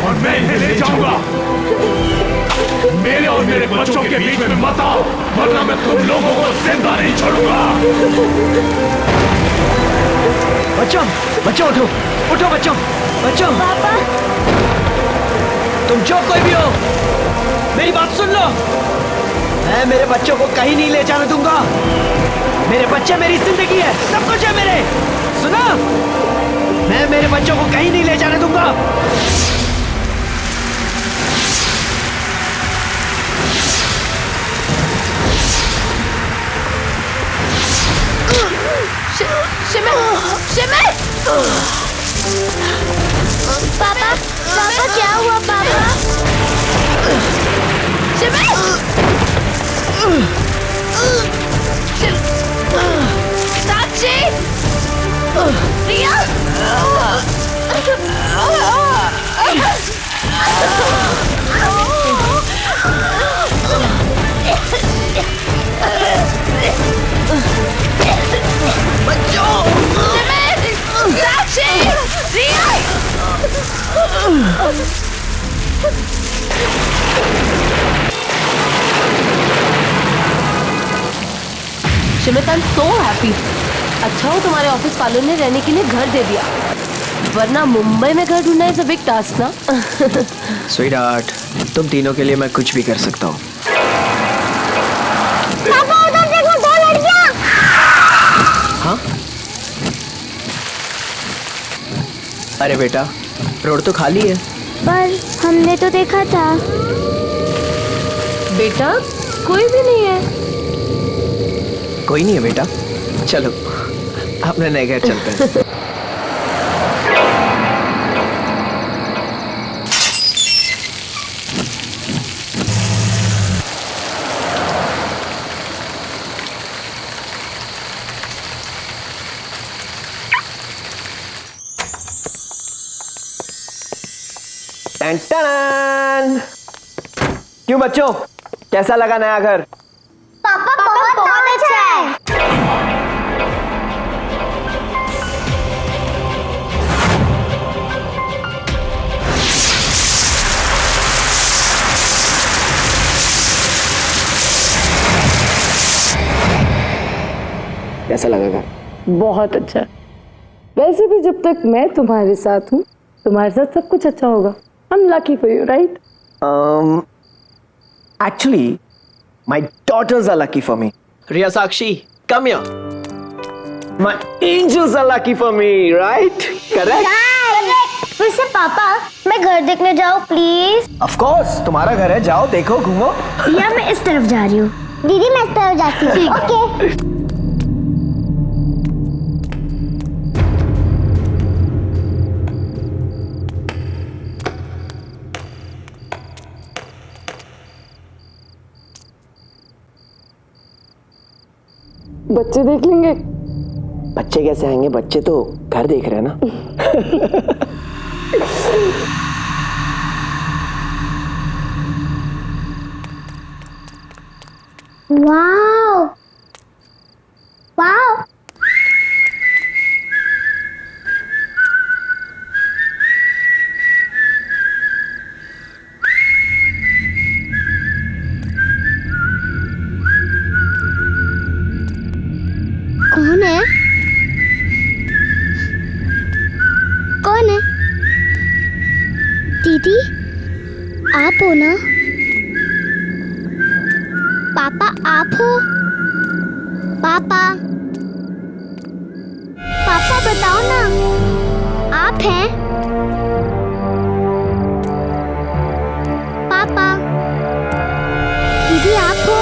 और मैं इन्हें ले जाऊंगा। मेरे और मेरे बच्चों के बीच में मत आओ, वरना मैं तुम लोगों को जिंदा नहीं छोड़ूंगा। बच्चों, बच्चों उठो, उठो बच्चों, बच्चों। पापा, तुम जो कोई भी हो, मेरी बात सुन लो। मैं मेरे बच्चों को कहीं नहीं ले जाने दूंगा। मेरे बच्चे मेरी जिंदगी है, सब कुछ है मेरे। सुना? मैं मेरे बच्चों को कहीं नहीं ले जाने दूंगा। शिमिर! पापा, पापा क्या हुआ पापा? शिमिर! साक्षी! रिया! बच्चों! साक्षी! रिया! शिमित, आई एम सो हैप्पी। अच्छा हो तुम्हारे ऑफिस वालों ने रहने के लिए घर दे दिया, वरना मुंबई में घर ढूंढना इज अ बिग टास्क ना। स्वीटहार्ट, तुम तीनों के लिए मैं कुछ भी कर सकता हूँ। पापा उधर देखो, 2 लड़कियां। हाँ? अरे बेटा, रोड तो खाली है। पर हमने तो देखा था। बेटा कोई भी नहीं है। कोई नहीं है बेटा, चलो अपने नए घर चलते हैं। टन-टन! क्यों बच्चों, कैसा लगा नया घर? पापा बहुत अच्छा है। कैसा लगा घर? बहुत अच्छा। वैसे भी जब तक मैं तुम्हारे साथ हूँ, तुम्हारे साथ सब कुछ अच्छा होगा। I'm lucky for you, right? Actually, my daughters are lucky for me. Riya Sakshi, come here. My angels are lucky for me, right? Correct? वैसे पापा, मैं घर देखने जाऊँ प्लीज? Of course, तुम्हारा घर है, जाओ देखो घूमो। या मैं इस तरफ जा रही हूँ। दीदी मैं इस तरफ जाती हूँ। ओके। बच्चे देख लेंगे। बच्चे कैसे आएंगे? बच्चे तो घर देख रहे हैं ना। वाओ! वाओ! कौन है? कौन है? दीदी, आप हो ना? पापा आप हो? पापा, पापा बताओ ना, आप हैं? पापा, दीदी आप हो?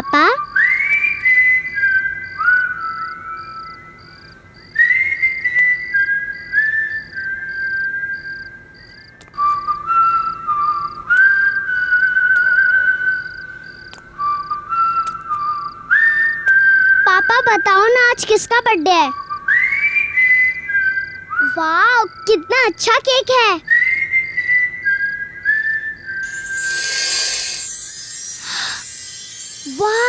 पापा। पापा बताओ ना आज किसका बर्थडे है? वाह कितना अच्छा केक है। वाह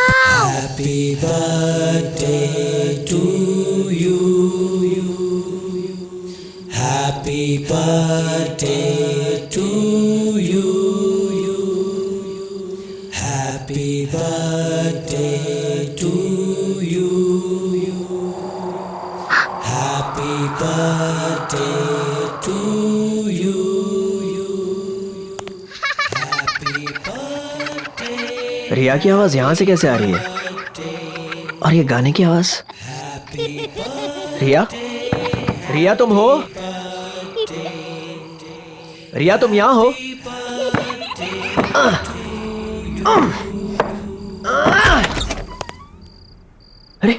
Happy birthday to you. Happy birthday to you. Happy birthday to you. Happy birthday to you. Happy birthday. रिया की आवाज यहाँ से कैसे आ रही है? और ये गाने की आवाज? रिया? रिया तुम हो? रिया तुम यहाँ हो? अरे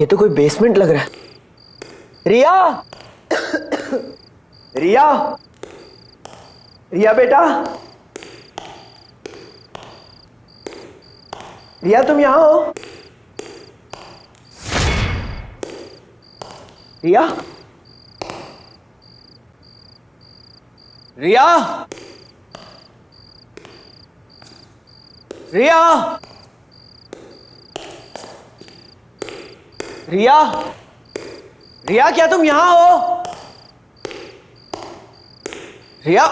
ये तो कोई बेसमेंट लग रहा है। रिया! रिया! रिया बेटा! रिया तुम यहाँ हो? रिया? रिया? रिया? रिया? रिया क्या तुम यहाँ हो? रिया?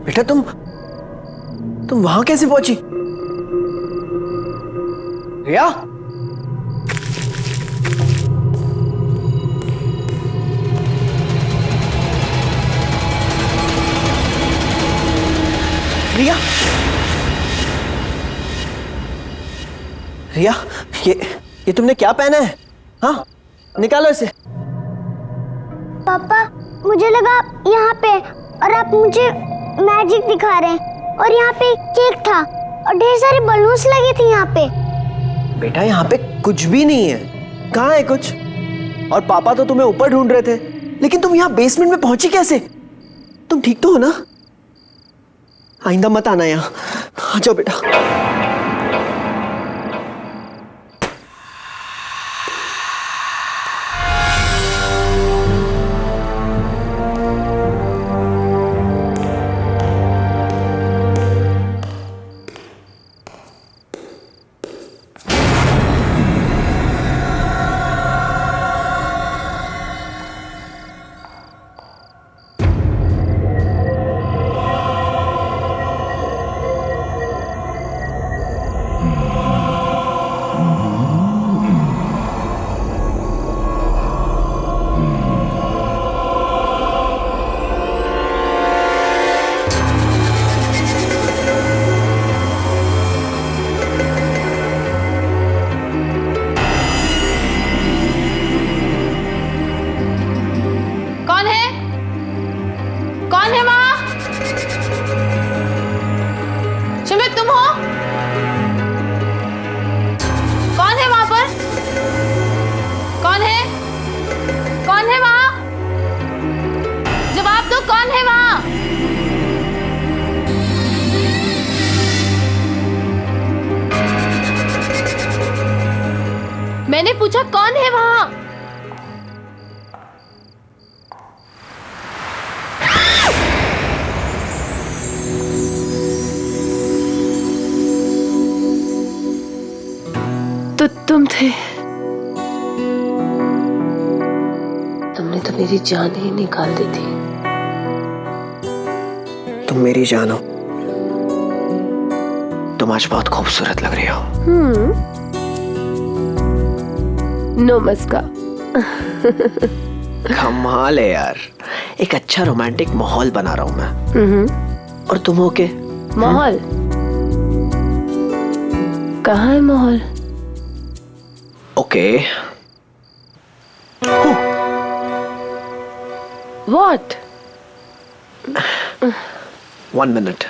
बेटा तुम वहां कैसे पहुंची? रिया? रिया? रिया ये तुमने क्या पहना है? हाँ निकालो इसे। पापा मुझे लगा यहाँ पे और आप मुझे मैजिक दिखा रहे हैं और यहाँ पे केक था और ढेर सारे बलून्स लगे थे यहाँ पे। बेटा यहाँ पे कुछ भी नहीं है। कहाँ है कुछ? और पापा तो तुम्हें ऊपर ढूंढ रहे थे, लेकिन तुम यहाँ बेसमेंट में पहुंची कैसे? तुम ठीक तो हो ना? आइंदा मत आना यहाँ। आ जाओ बेटा। मैंने पूछा कौन है वहां? तो तुम थे। तुमने तो मेरी जान ही निकाल दी थी। तुम मेरी जान हो। तुम आज बहुत खूबसूरत लग रही हो। नो मस्का। कमाल है यार। एक अच्छा रोमांटिक माहौल बना रहा हूं मैं। और तुम हो के माहौल? कहाँ है माहौल? ओके। What? 1 minute.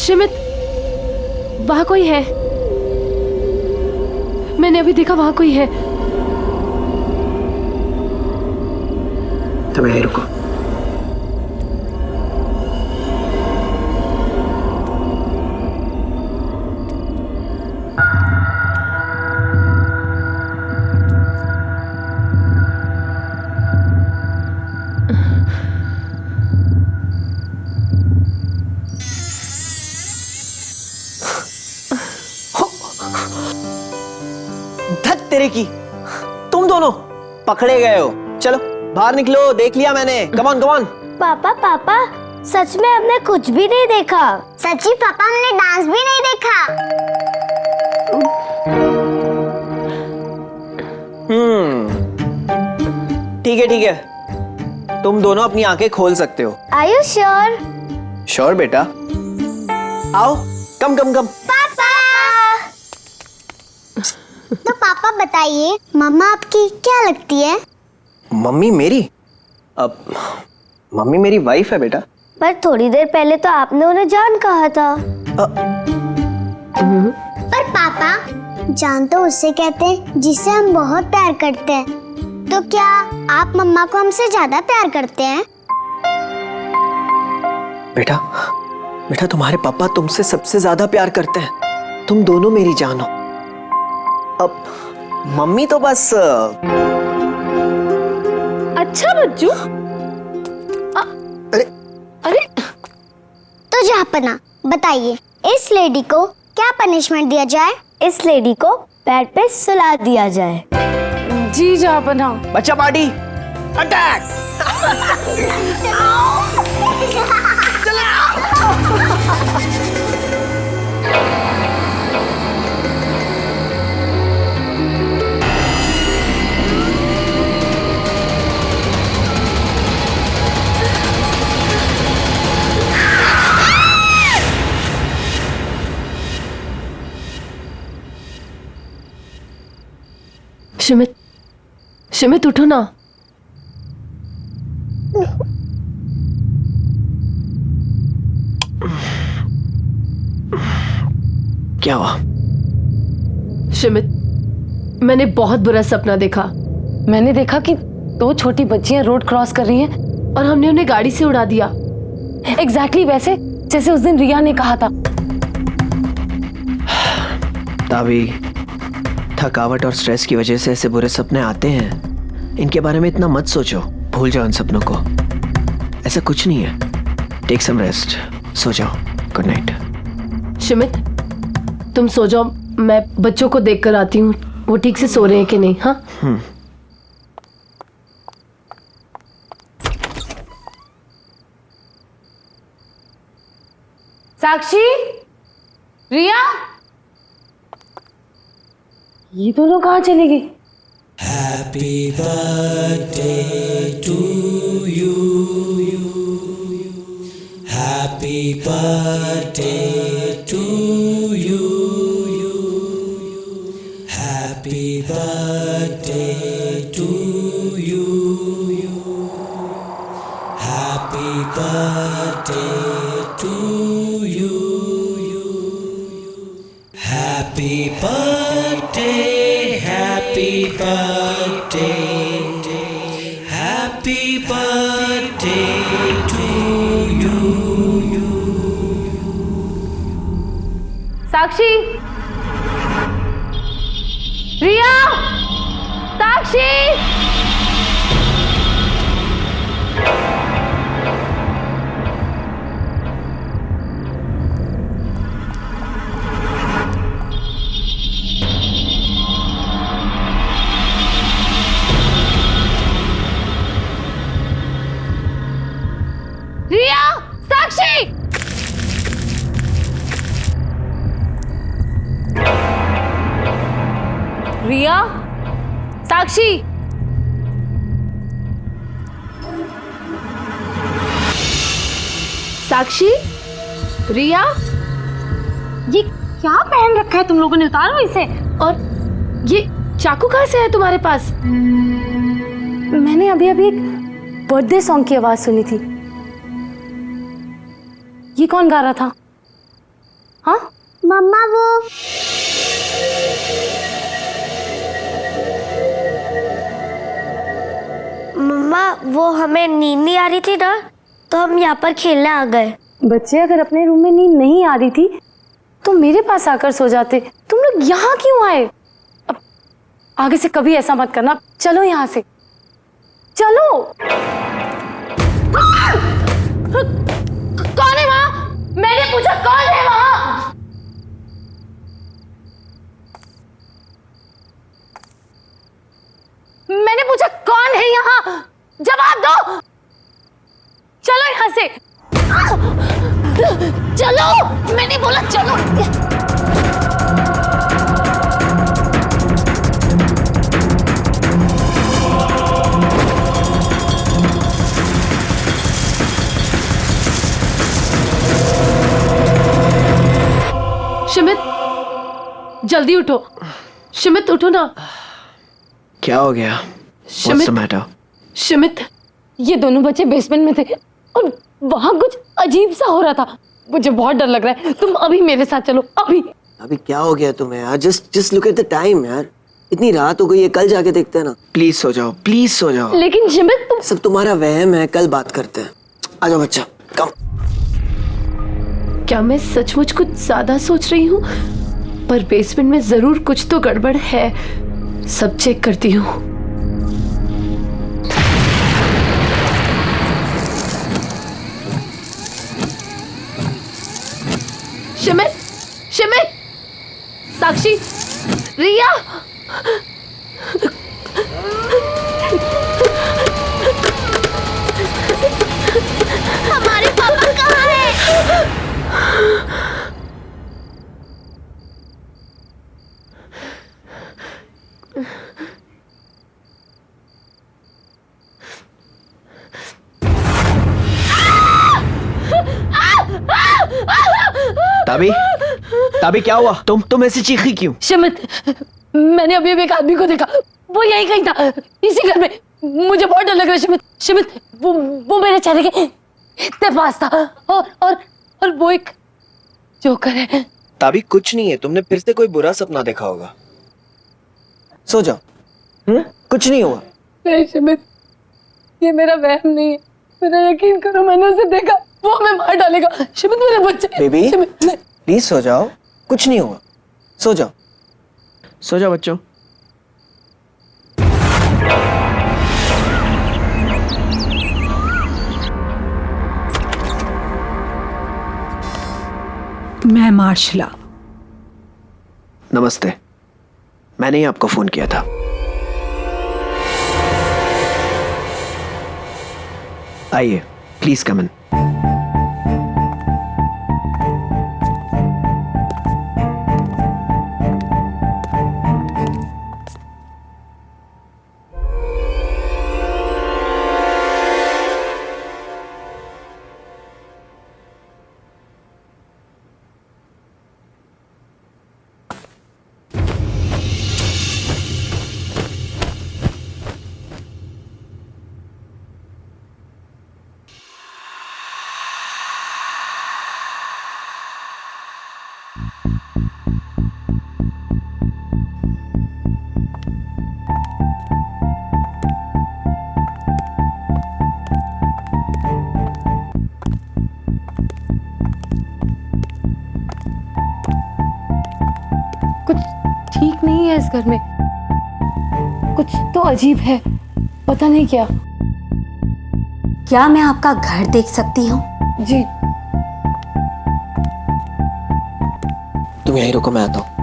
शिमित, वहां कोई है। मैंने अभी देखा वहां कोई है। तुम यहीं रुको। धत तेरे की, तुम दोनों पकड़े गए हो। चलो बाहर निकलो, देख लिया मैंने। Come on come on. पापा पापा, सच में हमने कुछ भी नहीं देखा। सच्ची पापा, हमने डांस भी नहीं देखा। ठीक है, तुम दोनों अपनी आंखें खोल सकते हो। Are you sure? श्योर बेटा, आओ। कम कम कम। पापा। तो पापा बताइए, मम्मा आपकी क्या लगती है? मम्मी मेरी? अब मम्मी मेरी वाइफ है बेटा। पर थोड़ी देर पहले तो आपने उन्हें जान कहा था। पर पापा, जान तो उससे कहते हैं जिससे हम बहुत प्यार करते हैं। तो क्या आप मम्मा को हमसे ज्यादा प्यार करते हैं? बेटा बेटा, तुम्हारे पापा तुमसे सबसे ज्यादा प्यार करते हैं। तुम दोनों मेरी जान हो। अब मम्मी तो बस अच्छा बच्चू। अरे अरे तो जहाँपना, बताइए इस लेडी को क्या पनिशमेंट दिया जाए? इस लेडी को बेड पे सुला दिया जाए। जी जहाँपना। बच्चा पार्टी अटैक। शिमित, शिमित उठो ना। क्या हुआ? शिमित, मैंने बहुत बुरा सपना देखा। मैंने देखा कि 2 छोटी बच्चियां रोड क्रॉस कर रही हैं और हमने उन्हें गाड़ी से उड़ा दिया। एग्जैक्टली वैसे जैसे उस दिन रिया ने कहा था। तावी, थकावट और स्ट्रेस की वजह से ऐसे बुरे सपने आते हैं। इनके बारे में इतना मत सोचो, भूल जाओ इन सपनों को। ऐसा कुछ नहीं है। टेक सम रेस्ट, सो जाओ। Good night. शिमित, तुम सो जाओ, मैं बच्चों को देख कर आती हूँ वो ठीक से सो रहे हैं कि नहीं। हाँ साक्षी, रिया, ये दोनों कहाँ चली गई? Happy birthday to you. Happy birthday to you. birthday to you. Happy birthday to you. Happy birthday, happy birthday, happy birthday to you. साक्षी, रिया, साक्षी। रिया, साक्षी। रिया, साक्षी। साक्षी, रिया, ये क्या पहन रखा है तुम लोगों ने? उतारो इसे। और ये चाकू कहाँ से है तुम्हारे पास? मैंने अभी अभी एक बर्थडे सॉन्ग की आवाज सुनी थी। ये कौन गा रहा था? हाँ, मम्मा वो मम्मा वो हमें नींद नहीं आ रही थी ना, तो हम यहाँ पर खेलने आ गए। बच्चे अगर अपने रूम में नींद नहीं आ रही थी तो मेरे पास आकर सो जाते। तुम लोग यहाँ क्यों आए? अब आगे से कभी ऐसा मत करना। चलो यहाँ से, चलो। कौन है वहाँ? मैंने पूछा कौन है वहाँ? मैंने पूछा कौन है यहाँ? जवाब दो। चलो यहाँ से, चलो। मैंने बोला चलो। शिमित, जल्दी उठो। शिमित उठो ना। क्या हो गया? What's the matter? शिमित, ये दोनों बच्चे बेसमेंट में थे और वहां कुछ अजीब सा हो रहा था। मुझे बहुत डर लग रहा है। तुम अभी मेरे साथ चलो, अभी। अभी क्या हो गया तुम्हें यार? Just look at the time यार। इतनी रात हो गई है, कल जाके देखते हैं ना। प्लीज सो जाओ, प्लीज सो जाओ। लेकिन शिमित, तुम सब तुम्हारा वहम है, कल बात करते हैं। आ जाओ बच्चा, कम। क्या मैं सचमुच कुछ ज्यादा सोच रही हूँ? पर बेसमेंट में जरूर कुछ तो गड़बड़ है। सब चेक करती हूँ। शिमित, शिमित, साक्षी, रिया। हमारे पापा कहाँ हैं? ताबी, ताबी क्या हुआ? तुम ऐसे चीखी क्यों? शिमित, मैंने अभी अभी एक आदमी को देखा। वो यही कहीं था, इसी घर में। मुझे बहुत डर लग रहा है शिमित। शिमित, वो मेरे चेहरे के इतने पास था। और वो एक जोकर है। ताबी कुछ नहीं है, तुमने फिर से कोई बुरा सपना देखा होगा। सो जाओ। कुछ नहीं हुआ। नहीं शिमित, ये मेरा वहम नहीं है। मेरा यकीन करो, मैंने उसे देखा। वो हमें मार डालेगा। शिमित, मेरे बच्चे। बेबी, शिमित, नहीं। प्लीज सो जाओ, कुछ नहीं हुआ। सो जाओ, सो जाओ बच्चों। मैं मार्शला। नमस्ते, मैंने ही आपको फोन किया था। आइए, प्लीज कम इन। कुछ ठीक नहीं है इस घर में, कुछ तो अजीब है, पता नहीं क्या। क्या मैं आपका घर देख सकती हूँ? जी तुम यहीं रुको, मैं आता हूँ।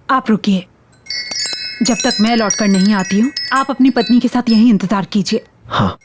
आप रुकिए, जब तक मैं लौटकर नहीं आती हूँ आप अपनी पत्नी के साथ यहीं इंतजार कीजिए। हाँ।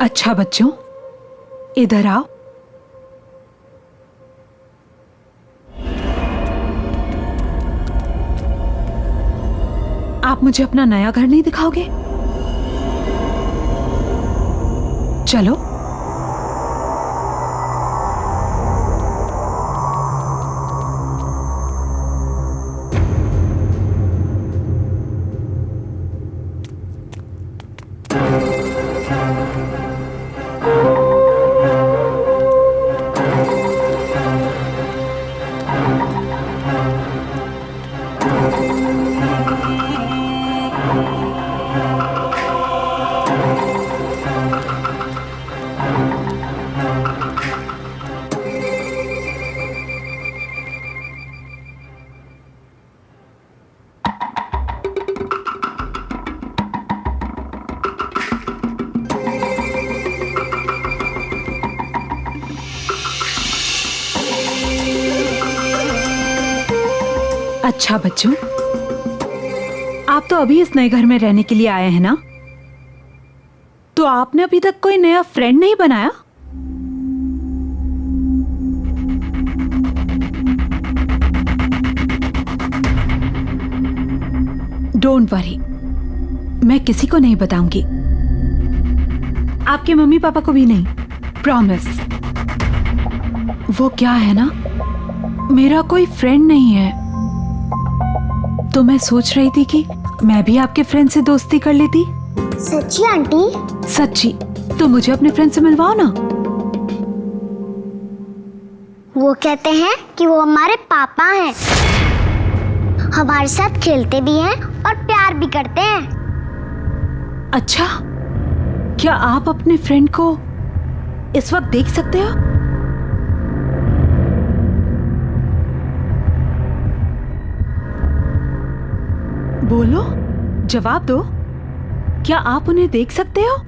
अच्छा बच्चों, इधर आओ। आप मुझे अपना नया घर नहीं दिखाओगे? चलो। अच्छा बच्चों, आप तो अभी इस नए घर में रहने के लिए आए हैं ना? तो आपने अभी तक कोई नया फ्रेंड नहीं बनाया? डोंट वरी, मैं किसी को नहीं बताऊंगी, आपके मम्मी पापा को भी नहीं, प्रॉमिस। वो क्या है ना, मेरा कोई फ्रेंड नहीं है, तो मैं सोच रही थी कि मैं भी आपके फ्रेंड से दोस्ती कर लेती। सच्ची आंटी? सच्ची। तो मुझे अपने फ्रेंड से मिलवाओ ना। वो कहते हैं कि वो हमारे पापा हैं, हमारे साथ खेलते भी हैं और प्यार भी करते हैं। अच्छा, क्या आप अपने फ्रेंड को इस वक्त देख सकते हो? बोलो, जवाब दो, क्या आप उन्हें देख सकते हो?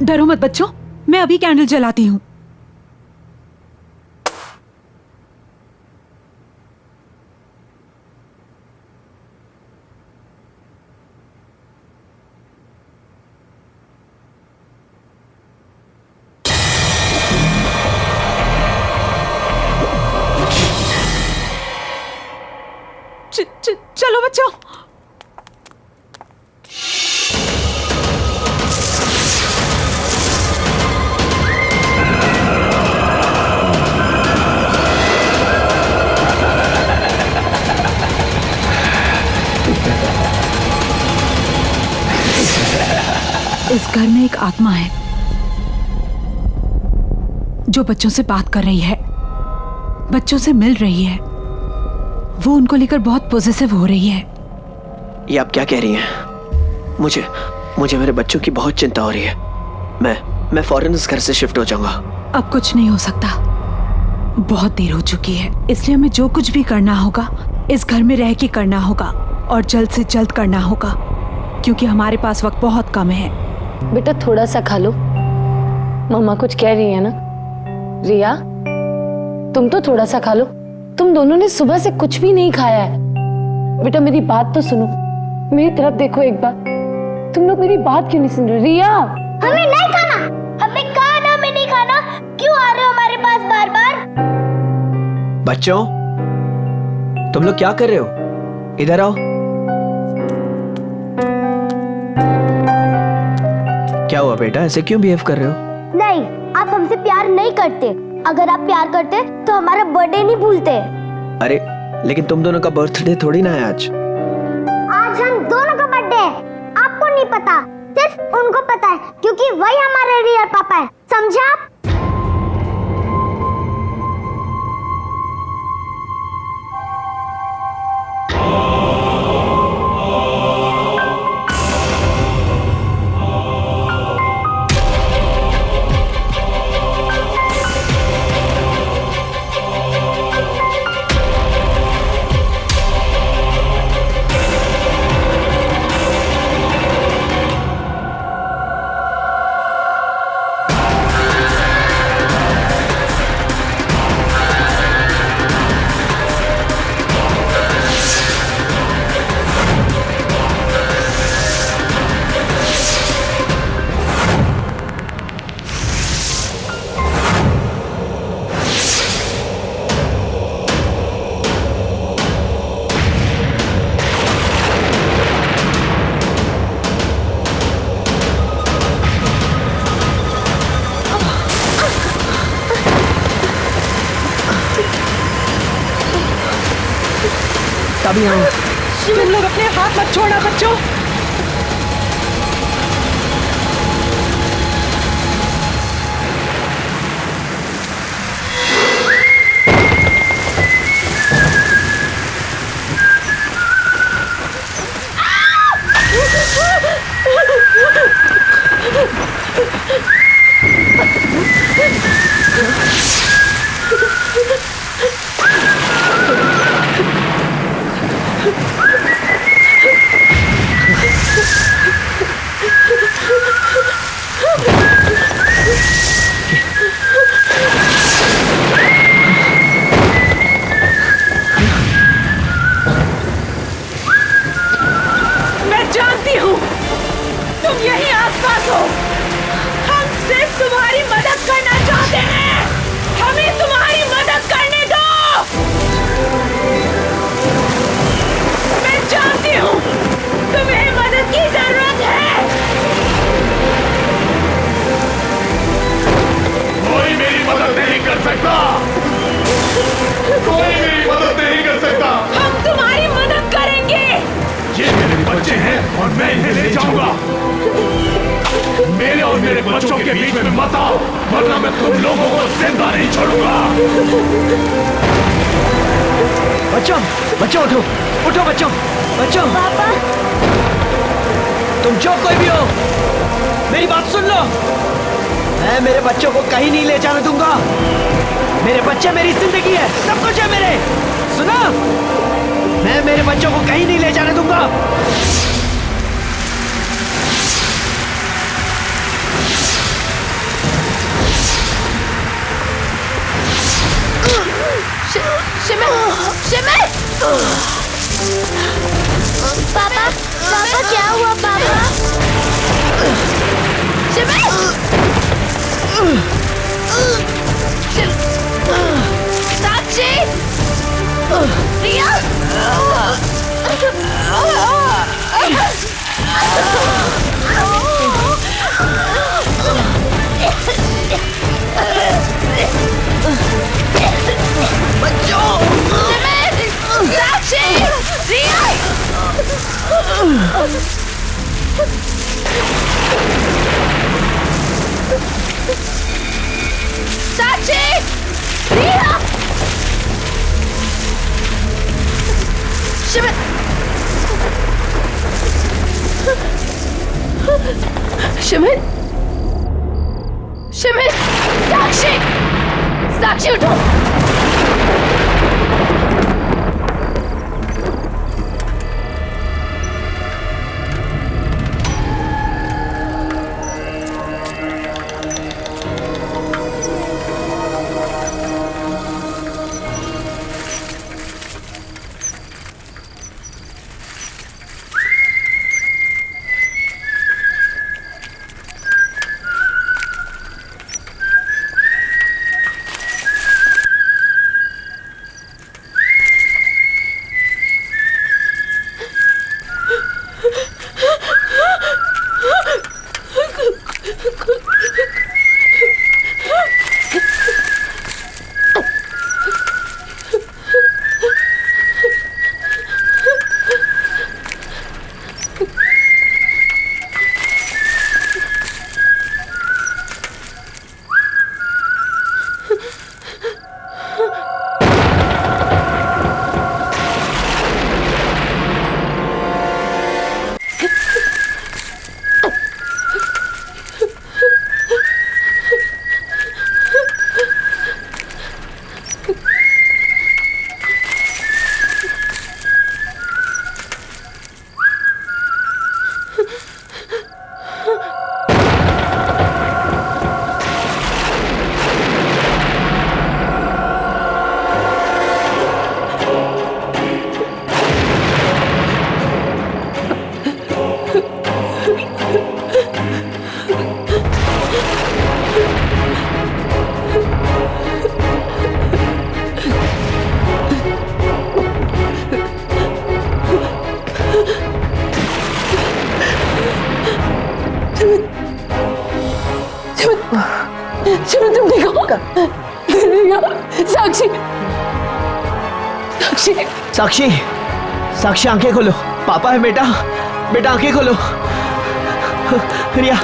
डरो मत बच्चों, मैं अभी कैंडल जलाती हूँ। चलो बच्चों। इस घर में एक आत्मा है जो बच्चों से बात कर रही है, बच्चों से मिल रही है। वो उनको लेकर बहुत पॉजिटिव हो रही है। ये आप क्या कह रही हैं? मुझे मेरे बच्चों की बहुत चिंता हो रही है। मैं फौरन इस घर से शिफ्ट हो जाऊंगा। अब कुछ नहीं हो सकता, बहुत देर हो चुकी है। इसलिए हमें जो कुछ भी करना होगा इस घर में रह के करना होगा और जल्द से जल्द करना होगा, क्योंकि हमारे पास वक्त बहुत कम है। बेटा थोड़ा सा खा लो, मम्मा कुछ कह रही है ना। रिया तुम तो थोड़ा सा खा लो, तुम दोनों ने सुबह से कुछ भी नहीं खाया है। बेटा मेरी बात तो सुनो, मेरी तरफ देखो एक बार। तुम लोग मेरी बात क्यों नहीं सुन रहे? रिया हमें नहीं खाना, हमें कहा ना हमें नहीं खाना, क्यों आ रहे हो हमारे पास बार बार? बच्चों तुम लोग क्या कर रहे हो? इधर आओ। क्या हुआ बेटा, ऐसे क्यों बिहेव कर रहे हो? नहीं, आप हमसे प्यार नहीं करते। अगर आप प्यार करते तो हमारा बर्थडे नहीं भूलते। अरे लेकिन तुम दोनों का बर्थडे थोड़ी ना है आज। आज हम दोनों का बर्थडे है, आपको नहीं पता, सिर्फ उनको पता है, क्योंकि वही हमारे रियल पापा है, समझा आप? तुम लोग अपने हाथ मत छोड़ना बच्चों। बच्चों के बीच में मत आओ, वरना मैं तुम लोगों को जिंदा नहीं छोड़ूंगा। बच्चों बच्चों उठो, उठो बच्चों, बच्चों। पापा तुम जो कोई भी हो मेरी बात सुन लो। मैं मेरे बच्चों को कहीं नहीं ले जाने दूंगा। मेरे बच्चे मेरी जिंदगी है, सब कुछ है मेरे। सुनो, मैं मेरे बच्चों को कहीं नहीं ले जाने दूंगा। पापा पापा क्या हुआ पापा? साक्षी शिमित, शिमित, साक्षी, साक्षी उठो। शिमित तुम ठीक हो? साक्षी, साक्षी, साक्षी, साक्षी आंखें खोलो। पापा है बेटा, बेटा आंखें खोलो। रिया,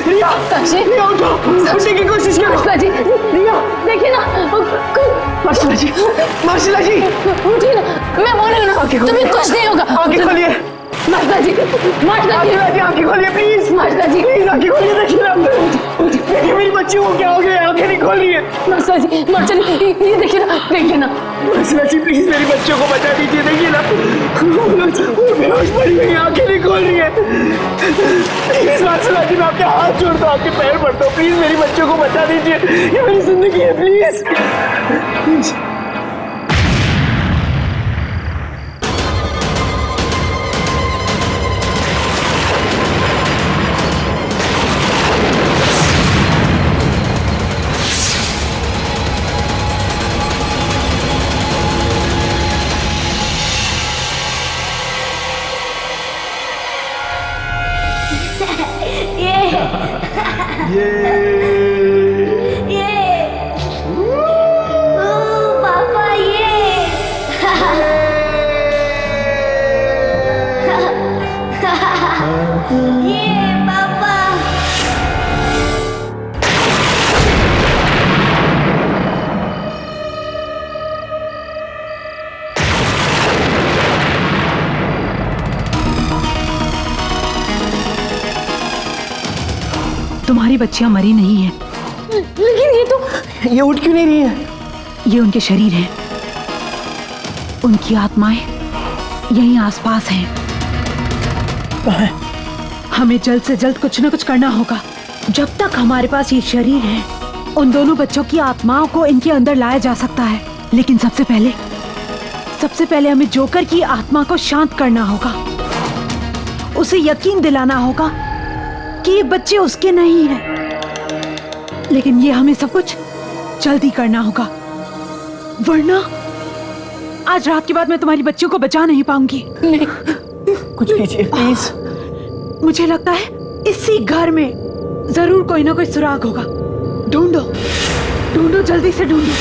रिया, साक्षी, रिया उठो, उठने की कोशिश करो। मार्शला जी, रिया, देखिए ना, मार्शला जी, मार्शला जी, उठिए ना, मैं बोल रही हूँ ना, तुम्हें कुछ नहीं होगा। आंखें खोलिए। मार्शला जी, मार्शला जी, आंखें खोलिए प्लीज। मार्शला जी, प्लीज आंखें खोलिए। देखिए ना, देखिए मेरी बच्ची को क्या हो गया, आंखें नहीं खोल रही है। मार्शला जी, मार्शला जी, ये देखिए ना, देखिए ना। मार्शला जी प्लीज मेरी बच्चों को बचा दीजिए। देखिए ना, वो बेहोश पड़ी हुई है, आंखें नहीं खोल रही है। प्लीज मार्शला जी, मैं आपके हाथ जोड़ता हूँ, आपके पैर पड़ता हूँ, प्लीज मेरी बच्चों को बचा दीजिए। ये मेरी जिंदगी है, प्लीज। पापा ये पापा। तुम्हारी बच्चियां मरी नहीं है, लेकिन ये उठ क्यों नहीं रही है? ये उनके शरीर हैं, उनकी आत्माएं यहीं आसपास हैं। हमें जल्द से जल्द कुछ ना कुछ करना होगा। जब तक हमारे पास ये शरीर है, उन दोनों बच्चों की आत्माओं को इनके अंदर लाया जा सकता है। लेकिन सबसे पहले हमें जोकर की आत्मा को शांत करना होगा। उसे यकीन दिलाना होगा कि ये बच्चे उसके नहीं हैं। लेकिन ये हमें सब कुछ जल्दी करना होगा, आज रात के बाद मैं तुम्हारी बच्चियों को बचा नहीं पाऊंगी। नहीं, कुछ कीजिए प्लीज। मुझे लगता है इसी घर में जरूर कोई ना कोई सुराग होगा। ढूंढो ढूंढो, जल्दी से ढूंढो,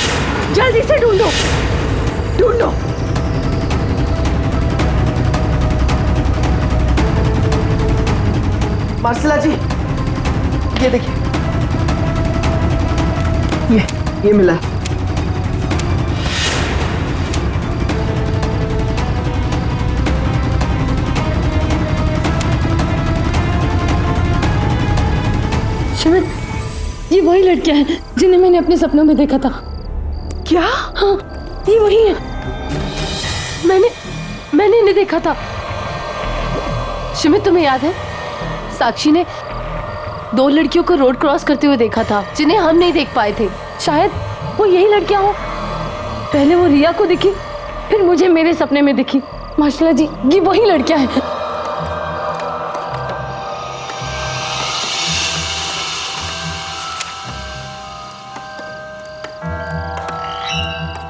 जल्दी से ढूंढो ढूंढो। मार्सिला जी, ये देखिए, ये मिला। शिमित, ये वही लड़कियां हैं जिन्हें मैंने अपने सपनों में देखा था। क्या? हाँ, ये वही है। मैंने इन्हें देखा था। शिमित, तुम्हें याद है साक्षी ने 2 लड़कियों को रोड क्रॉस करते हुए देखा था जिन्हें हम नहीं देख पाए थे। शायद वो यही लड़कियां हो। पहले वो रिया को दिखी, फिर मुझे मेरे सपने में दिखी। माशाल्लाह जी, ये वही लड़कियां हैं।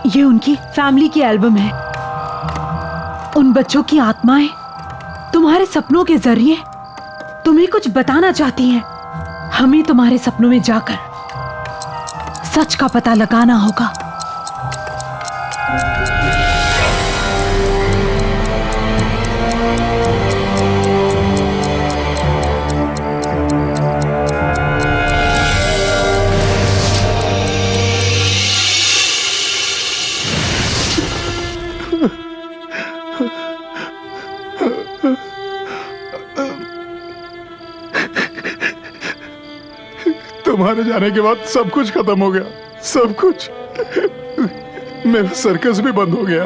ये उनकी फैमिली की एल्बम है। उन बच्चों की आत्माएं तुम्हारे सपनों के जरिए तुम्हें कुछ बताना चाहती हैं। हमें तुम्हारे सपनों में जाकर सच का पता लगाना होगा। तुम्हारे जाने के बाद सब कुछ खत्म हो गया, सब कुछ। मेरा सर्कस भी बंद हो गया।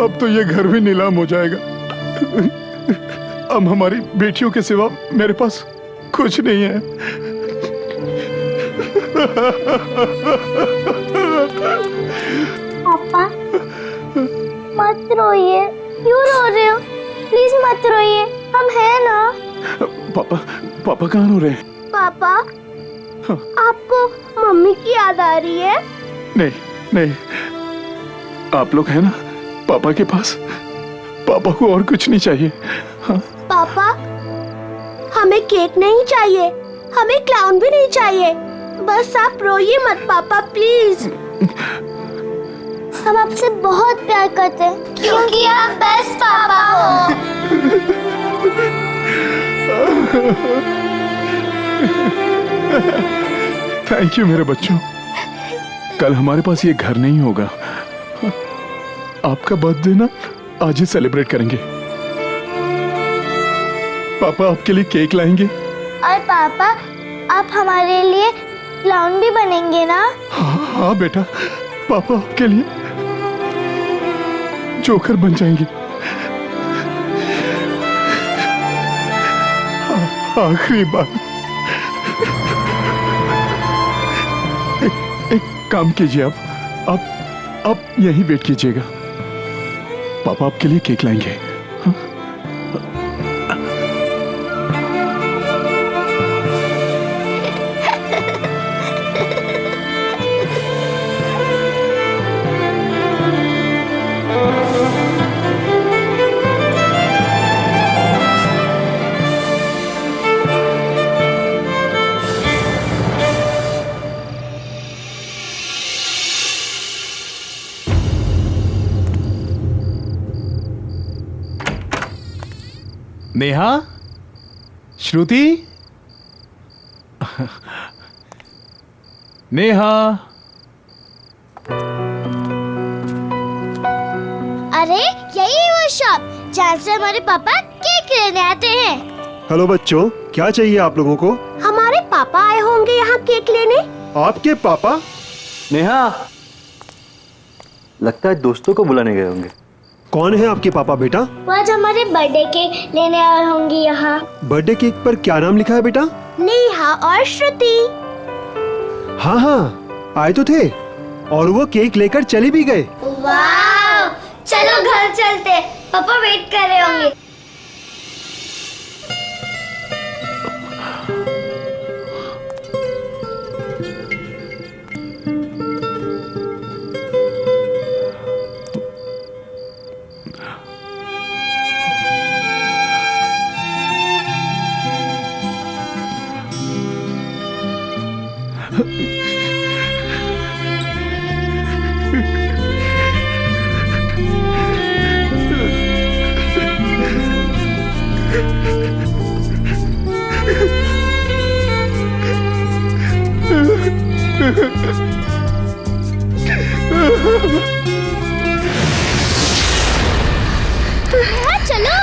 अब तो ये घर भी नीलाम हो जाएगा। अब हमारी बेटियों के सिवा मेरे पास कुछ नहीं है। पापा मत रोइए, क्यों रो रहे हो? प्लीज मत रोइए, हम हैं ना। पापा कहाँ रो रहे हैं? पापा, आपको मम्मी की याद आ रही है? नहीं, आप लोग हैं ना पापा के पास। पापा को और कुछ नहीं चाहिए। हाँ? पापा, हमें केक नहीं चाहिए, हमें क्लाउन भी नहीं चाहिए। बस आप रोइए मत पापा, प्लीज। हम आपसे बहुत प्यार करते हैं क्योंकि आप बेस्ट पापा हो। थैंक यू मेरे बच्चों। कल हमारे पास ये घर नहीं होगा। आपका बर्थडे ना आज ही सेलिब्रेट करेंगे। पापा आपके लिए केक लाएंगे। और पापा, आप हमारे लिए क्लाउन भी बनेंगे ना? हाँ बेटा, पापा आपके लिए जोकर बन जाएंगे। आखिरी बार एक काम कीजिए, आप यहीं वेट कीजिएगा। पापा आपके लिए केक लाएंगे। हाँ? नेहा, श्रुति, नेहा। अरे यही वो शॉप जहाँ से हमारे पापा केक लेने आते हैं। हेलो बच्चों, क्या चाहिए आप लोगों को? हमारे पापा आए होंगे यहाँ केक लेने। आपके पापा? नेहा, लगता है दोस्तों को बुलाने गए होंगे। कौन है आपके पापा बेटा? वो आज हमारे बर्थडे केक लेने आए होंगे यहाँ। बर्थडे केक पर क्या नाम लिखा है बेटा? नेहा और श्रुति। हाँ, आए तो थे और वो केक लेकर चले भी गए। वाह, चलो घर चलते, पापा वेट कर रहे होंगे। नेहा चलो।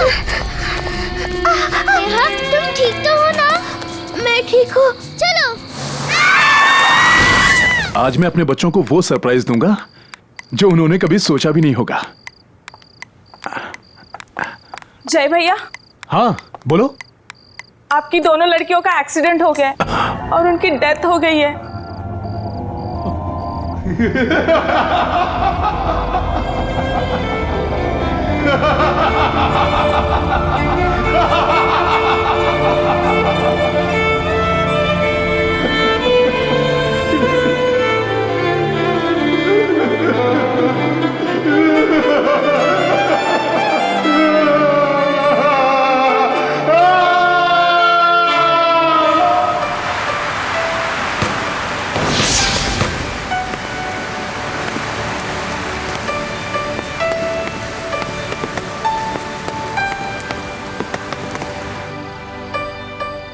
नेहा तुम ठीक तो हो ना? मैं ठीक हूँ, चलो। आज मैं अपने बच्चों को वो सरप्राइज दूंगा जो उन्होंने कभी सोचा भी नहीं होगा। जय भैया। हाँ बोलो। आपकी दोनों लड़कियों का एक्सीडेंट हो गया है और उनकी डेथ हो गई है।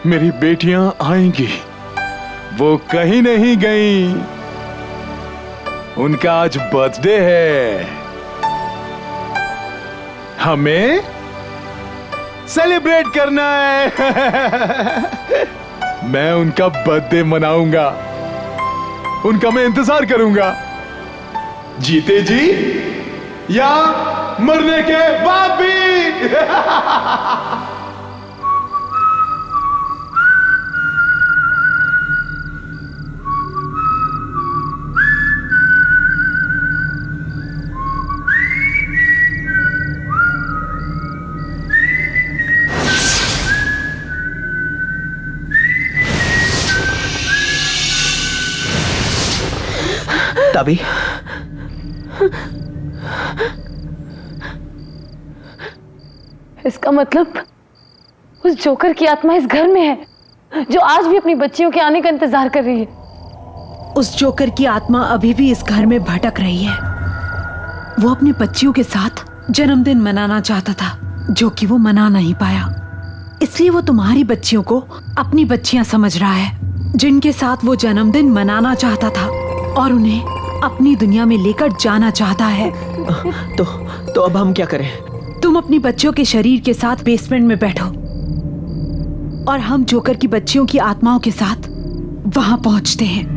मेरी बेटियां आएंगी, वो कहीं नहीं गई। उनका आज बर्थडे है, हमें सेलिब्रेट करना है। मैं उनका बर्थडे मनाऊंगा, उनका मैं इंतजार करूंगा, जीते जी या मरने के बाद भी। तभी इसका मतलब उस जोकर की आत्मा इस घर में है जो आज भी अपनी बच्चियों के आने का इंतजार कर रही है। उस जोकर की आत्मा अभी भी इस घर में भटक रही है। वो अपनी बच्चियों के साथ जन्मदिन मनाना चाहता था, जो कि वो मना नहीं पाया। इसलिए वो तुम्हारी बच्चियों को अपनी बच्चियां समझ रहा है, जिनके साथ वो जन्मदिन मनाना चाहता था और उन्हें अपनी दुनिया में लेकर जाना चाहता है। तो अब हम क्या करें? तुम अपनी बच्चियों के शरीर के साथ बेसमेंट में बैठो और हम जोकर की बच्चियों की आत्माओं के साथ वहां पहुंचते हैं।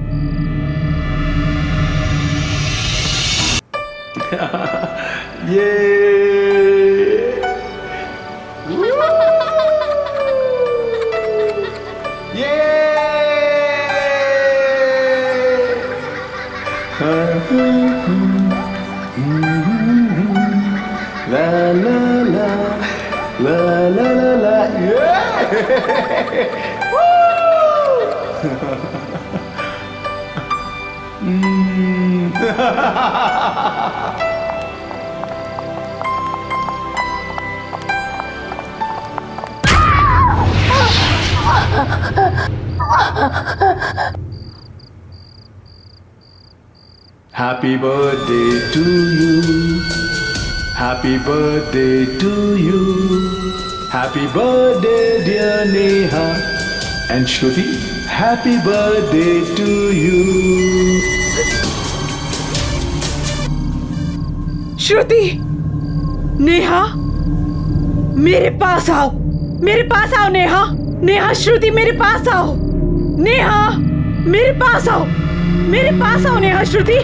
La la la la la la la Happy birthday to you. Happy birthday to you. Happy birthday dear Neha and Shruti. Happy birthday to you. श्रुति, नेहा, मेरे पास आओ, मेरे पास आओ नेहा, नेहा, श्रुति मेरे पास आओ, नेहा, मेरे पास आओ, मेरे पास आओ नेहा, श्रुति।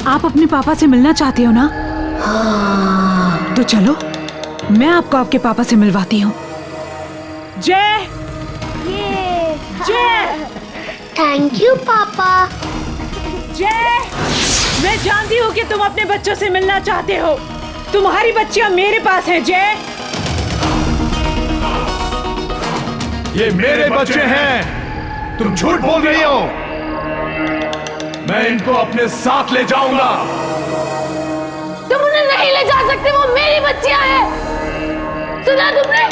आप अपने पापा से मिलना चाहते हो ना? तो चलो, मैं आपको आपके पापा से मिलवाती हूँ। जय, जय, थैंक यू पापा। जय, मैं जानती हूँ कि तुम अपने बच्चों से मिलना चाहते हो। तुम्हारी बच्चियाँ मेरे पास हैं जय। ये मेरे बच्चे हैं, तुम झूठ बोल रही हो। मैं इनको अपने साथ ले जाऊंगा। तुम उन्हें नहीं ले जा सकते, वो मेरी बच्चियां हैं। सुना तुमने?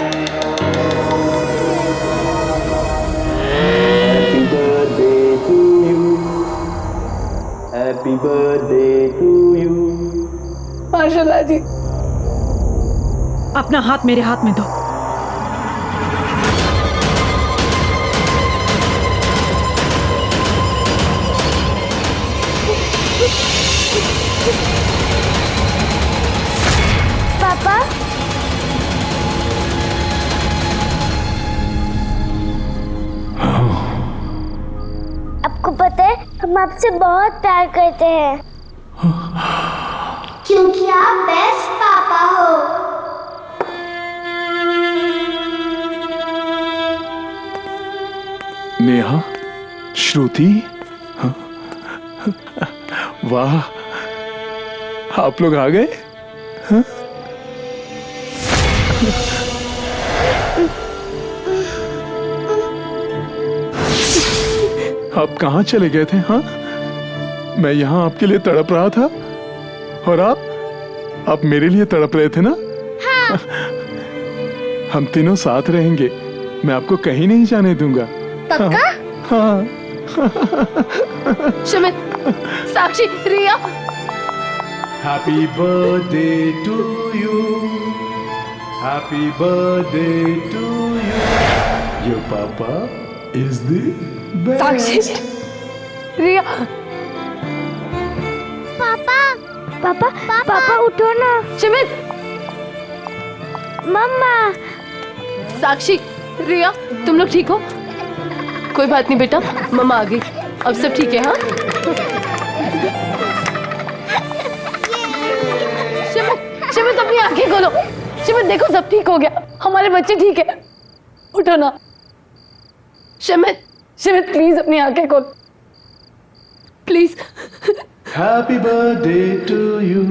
Happy birthday to you. Happy birthday to you. माशाल्लाह जी। अपना हाथ मेरे हाथ में दो। पापा, आपको पता है हम आपसे बहुत प्यार करते हैं क्योंकि आप बेस्ट पापा हो। नेहा, श्रुति, हाँ? वाह, आप लोग आ गए? हाँ? आप कहाँ चले गए थे? हाँ, मैं यहाँ आपके लिए तड़प रहा था और आप मेरे लिए तड़प रहे थे ना? हाँ। हम तीनों साथ रहेंगे, मैं आपको कहीं नहीं जाने दूंगा। पक्का? हाँ। सुमित, साक्षी, रिया। Happy birthday to you. Happy birthday to you. Your papa is the best. साक्षी, रिया। पापा उठो ना। सुमित, मम्मा। साक्षी, रिया, तुम लोग ठीक हो? कोई बात नहीं बेटा, मम्मा आ गई, अब सब ठीक है। हाँ, शिमित अपनी आंखें खोलो। शिमित देखो, सब ठीक हो गया, हमारे बच्चे ठीक है। उठो ना शिमित, प्लीज अपनी आंखें खोलो, please. Happy birthday to you.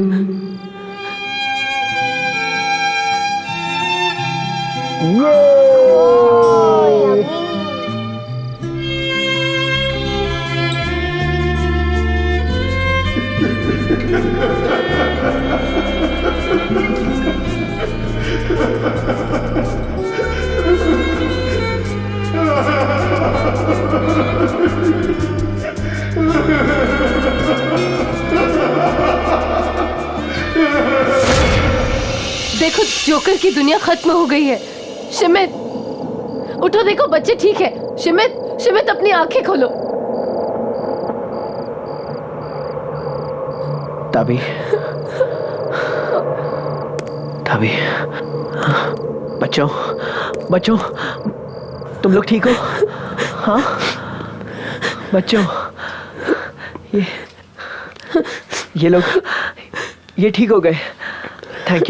देखो, जोकर की दुनिया खत्म हो गई है। शिमित उठो, देखो बच्चे ठीक है। शिमित अपनी आंखें खोलो। तभी बच्चों, तुम लोग ठीक हो? हाँ बच्चों, ये लोग ये ठीक हो गए। Thank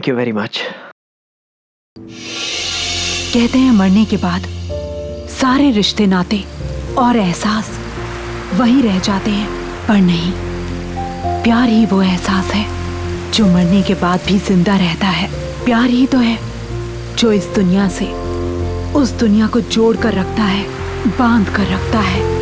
you very much. कहते हैं मरने के बाद सारे रिश्ते, नाते और एहसास वही रह जाते हैं, पर नहीं, प्यार ही वो एहसास है जो मरने के बाद भी जिंदा रहता है। प्यार ही तो है जो इस दुनिया से उस दुनिया को जोड़ कर रखता है, बांध कर रखता है।